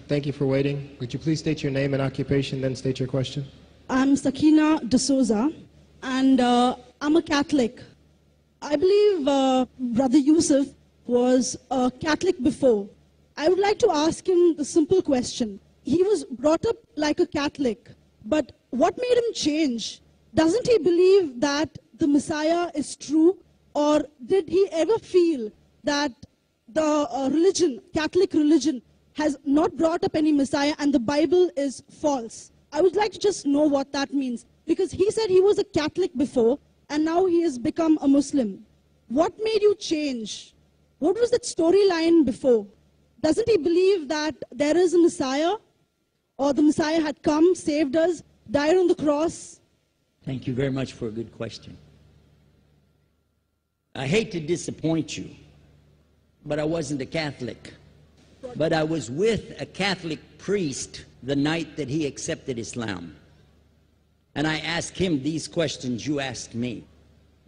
Thank you for waiting. Would you please state your name and occupation, then state your question? I'm Sakina D'Souza, and I'm a Catholic. I believe Brother Yusuf was a Catholic before. I would like to ask him the simple question. He was brought up like a Catholic, but what made him change? Doesn't he believe that the Messiah is true, or did he ever feel that the religion, Catholic religion, has not brought up any Messiah and the Bible is false? I would like to just know what that means, because he said he was a Catholic before and now he has become a Muslim. What made you change? What was that storyline before? Doesn't he believe that there is a Messiah, or the Messiah had come, saved us, died on the cross? Thank you very much for a good question. I hate to disappoint you, but I wasn't a Catholic. But I was with a Catholic priest the night that he accepted Islam. And I asked him these questions you asked me.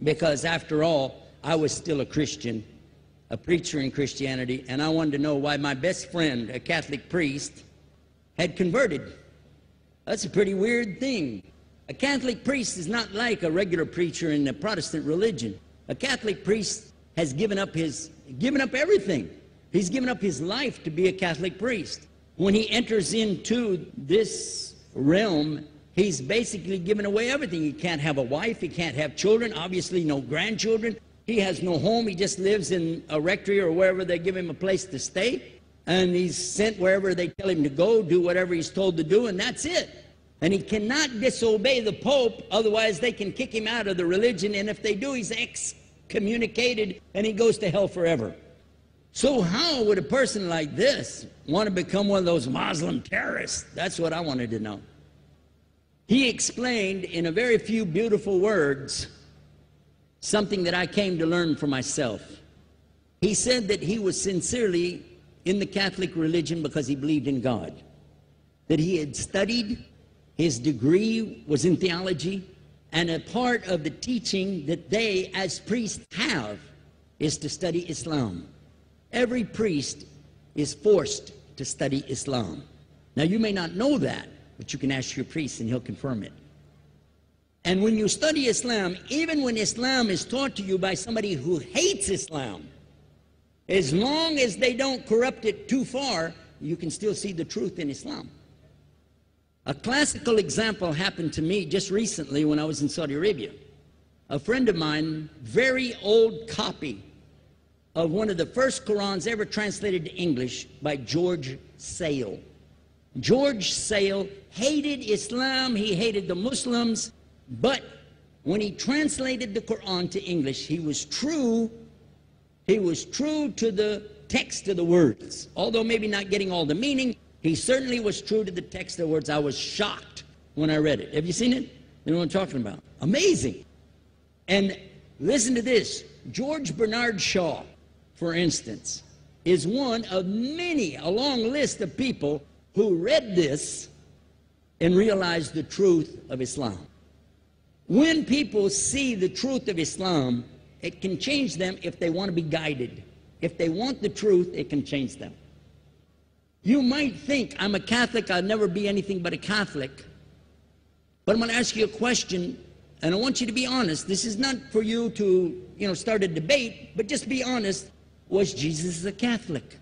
Because after all, I was still a Christian, a preacher in Christianity, and I wanted to know why my best friend, a Catholic priest, had converted. That's a pretty weird thing. A Catholic priest is not like a regular preacher in the Protestant religion. A Catholic priest has given up everything. He's given up his life to be a Catholic priest. When he enters into this realm, he's basically given away everything. He can't have a wife, he can't have children, obviously no grandchildren. He has no home, he just lives in a rectory or wherever they give him a place to stay. And he's sent wherever they tell him to go, do whatever he's told to do, and that's it. And he cannot disobey the Pope, otherwise they can kick him out of the religion, and if they do, he's excommunicated and he goes to hell forever. So how would a person like this want to become one of those Muslim terrorists? That's what I wanted to know. He explained in a very few beautiful words something that I came to learn for myself. He said that he was sincerely in the Catholic religion because he believed in God, that he had studied, his degree was in theology, and a part of the teaching that they as priests have is to study Islam. Every priest is forced to study Islam. Now you may not know that, but you can ask your priest and he'll confirm it. And when you study Islam, even when Islam is taught to you by somebody who hates Islam, as long as they don't corrupt it too far, you can still see the truth in Islam. A classical example happened to me just recently when I was in Saudi Arabia. A friend of mine, very old copy of one of the first Qurans ever translated to English by George Sale. George Sale hated Islam, he hated the Muslims, but when he translated the Quran to English, he was true to the text of the words. Although maybe not getting all the meaning, he certainly was true to the text of the words. I was shocked when I read it. Have you seen it? You know what I'm talking about? Amazing. And listen to this. George Bernard Shaw, for instance, is one of many, a long list of people who read this and realized the truth of Islam. When people see the truth of Islam, it can change them if they want to be guided. If they want the truth, it can change them. You might think, I'm a Catholic, I'll never be anything but a Catholic. But I'm going to ask you a question, and I want you to be honest. This is not for you to, start a debate, but just be honest. Was Jesus a Catholic?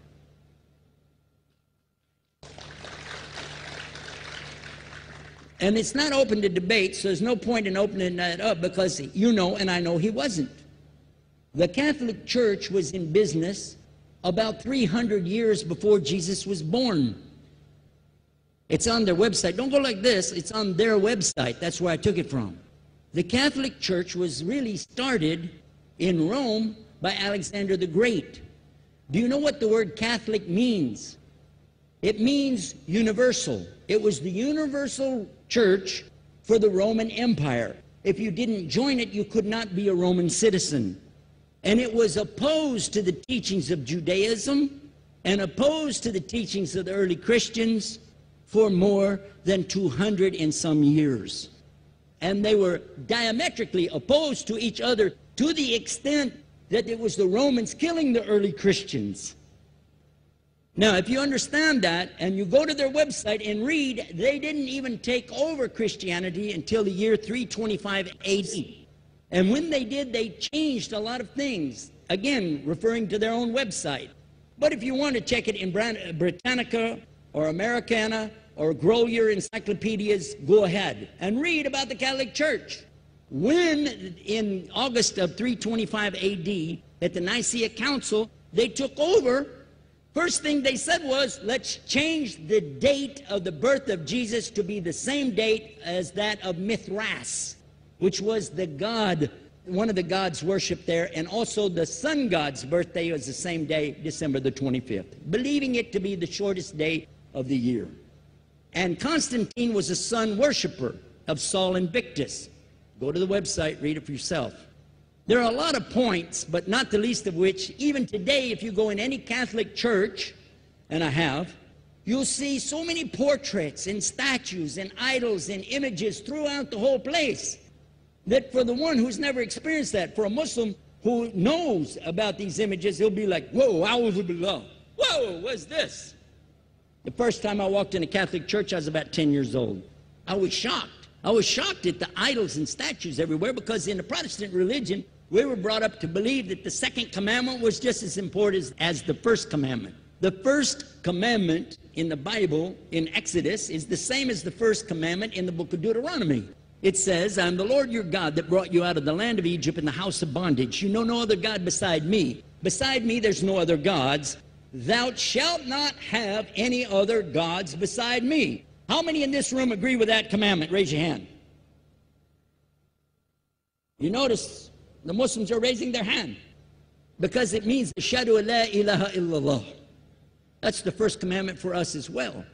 And it's not open to debate, so there's no point in opening that up, because you know and I know he wasn't. The Catholic Church was in business about 300 years before Jesus was born. It's on their website. Don't go like this. It's on their website. That's where I took it from. The Catholic Church was really started in Rome by Alexander the Great. Do you know what the word Catholic means? It means universal. It was the universal church for the Roman Empire. If you didn't join it, you could not be a Roman citizen. And it was opposed to the teachings of Judaism and opposed to the teachings of the early Christians for more than 200 and some years. And they were diametrically opposed to each other to the extent that it was the Romans killing the early Christians. Now, if you understand that, and you go to their website and read, they didn't even take over Christianity until the year 325 AD. And when they did, they changed a lot of things, again, referring to their own website. But if you want to check it in Britannica or Americana or grow your encyclopedias, go ahead and read about the Catholic Church. When, in August of 325 AD, at the Nicaea Council, they took over, first thing they said was, let's change the date of the birth of Jesus to be the same date as that of Mithras, which was the god, one of the gods worshipped there, and also the sun god's birthday was the same day, December the 25th, believing it to be the shortest day of the year. And Constantine was a sun worshiper of Sol Invictus. Go to the website, read it for yourself. There are a lot of points, but not the least of which, even today, if you go in any Catholic church, and I have, you'll see so many portraits and statues and idols and images throughout the whole place, that for the one who's never experienced that, for a Muslim who knows about these images, he'll be like, whoa, a'udhu billah. Whoa, what's this? The first time I walked in a Catholic church, I was about 10 years old. I was shocked. I was shocked at the idols and statues everywhere, because in the Protestant religion, we were brought up to believe that the second commandment was just as important as the first commandment. The first commandment in the Bible, in Exodus, is the same as the first commandment in the book of Deuteronomy. It says, I am the Lord your God that brought you out of the land of Egypt in the house of bondage. You know no other God beside me. Beside me there's no other gods. Thou shalt not have any other gods beside me. How many in this room agree with that commandment? Raise your hand. You notice the Muslims are raising their hand, because it means Ashhadu an la ilaha illallah. That's the first commandment for us as well.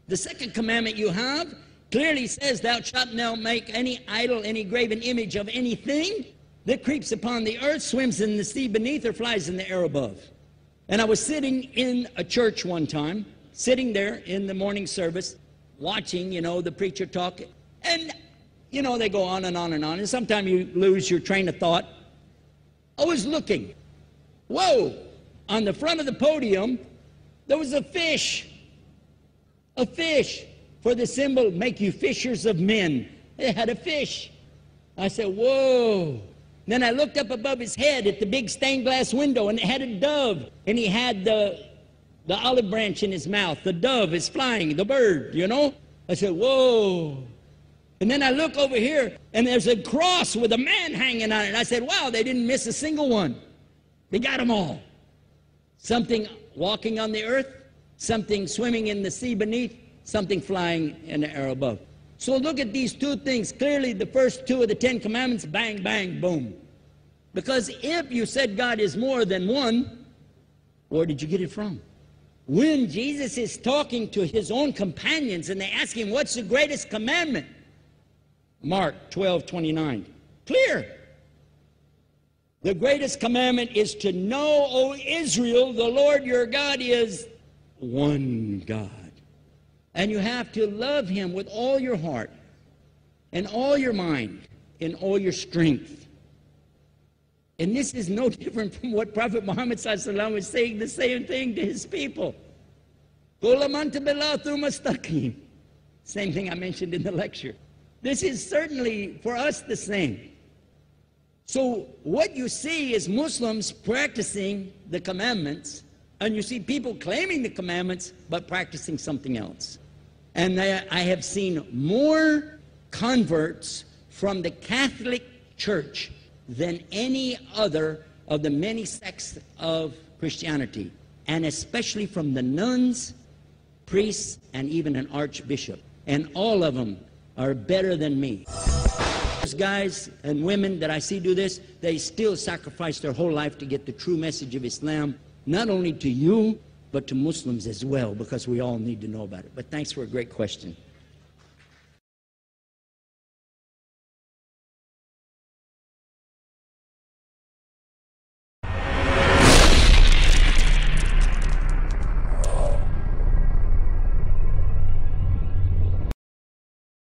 The second commandment you have clearly says, thou shalt not make any idol, any graven image of anything that creeps upon the earth, swims in the sea beneath, or flies in the air above. And I was sitting in a church one time, sitting there in the morning service, watching, the preacher talk, and they go on and on and on, and sometimes you lose your train of thought. I was looking. Whoa! On the front of the podium, there was a fish. A fish. For the symbol, make you fishers of men. It had a fish. I said, whoa. Then I looked up above his head at the big stained glass window, and it had a dove, and he had the olive branch in his mouth. The dove is flying, the bird, I said, whoa. And then I look over here, and there's a cross with a man hanging on it. I said, wow, they didn't miss a single one. They got them all. Something walking on the earth, something swimming in the sea beneath, something flying in the air above. So look at these two things. Clearly, the first two of the 10 commandments, bang, bang, boom. Because if you said God is more than one, where did you get it from? When Jesus is talking to his own companions and they ask him, what's the greatest commandment? Mark 12:29. Clear. The greatest commandment is to know, O Israel, the Lord your God is one God. And you have to love him with all your heart and all your mind and all your strength. And this is no different from what Prophet Muhammad ﷺ was saying, the same thing to his people. Same thing I mentioned in the lecture. This is certainly for us the same. So what you see is Muslims practicing the commandments, and you see people claiming the commandments but practicing something else. And I have seen more converts from the Catholic Church than any other of the many sects of Christianity, and especially from the nuns, priests, and even an archbishop. And all of them are better than me. Those guys and women that I see do this, they still sacrifice their whole life to get the true message of Islam, not only to you, but to Muslims as well, because we all need to know about it. But thanks for a great question.